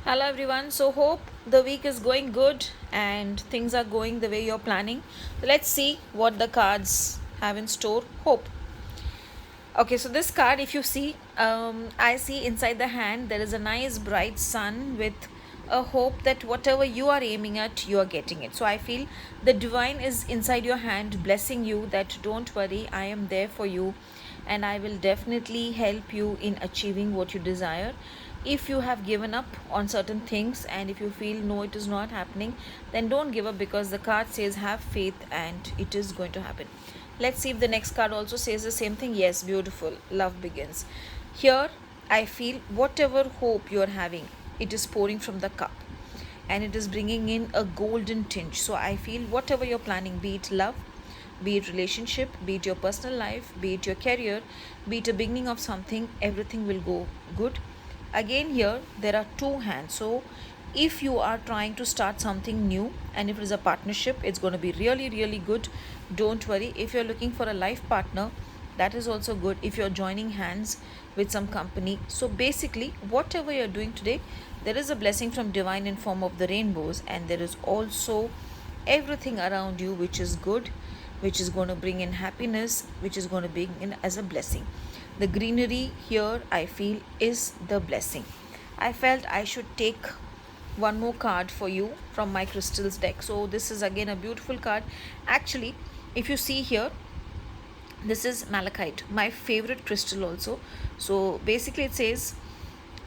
Hello everyone. So hope the week is going good and things are going the way you're planning. Let's see what the cards have in store. Hope. Okay, so this card, if you see, I see inside the hand there is a nice bright sun with a hope that whatever you are aiming at, you are getting it. So I feel the divine is inside your hand, blessing you that don't worry, I am there for you and I will definitely help you in achieving what you desire. If you have given up on certain things and if you feel no, it is not happening, then don't give up because the card says have faith and it is going to happen. Let's see if the next card also says the same thing. Yes, beautiful. Love begins. Here, I feel whatever hope you are having, it is pouring from the cup and it is bringing in a golden tinge. So I feel whatever you're planning, be it love, be it relationship, be it your personal life, be it your career, be it a beginning of something, everything will go good. Again, here there are two hands. So if you are trying to start something new and if it is a partnership, it's going to be really good. Don't worry. If you're looking for a life partner, that is also good. If you're joining hands with some company, so basically whatever you're doing today, there is a blessing from divine in form of the rainbows, and there is also everything around you which is good, which is going to bring in happiness, which is going to bring in as a blessing. The greenery here, I feel, is the blessing. I felt I should take one more card for you from my crystals deck. So this is again a beautiful card. Actually, if you see here, this is malachite, my favorite crystal also. So basically it says,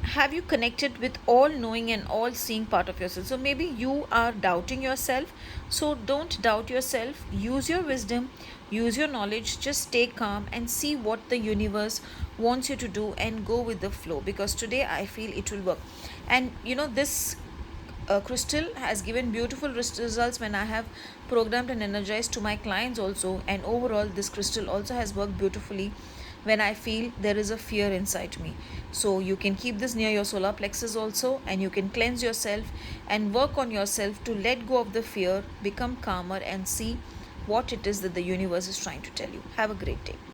have you connected with all knowing and all seeing part of yourself? So maybe you are doubting yourself, so don't doubt yourself. Use your wisdom, use your knowledge, just stay calm and see what the universe wants you to do and go with the flow, because today I feel it will work. And you know, this crystal has given beautiful results when I have programmed and energized to my clients also, and overall this crystal also has worked beautifully when I feel there is a fear inside me. So you can keep this near your solar plexus also, and you can cleanse yourself and work on yourself to let go of the fear, become calmer and see what it is that the universe is trying to tell you. Have a great day.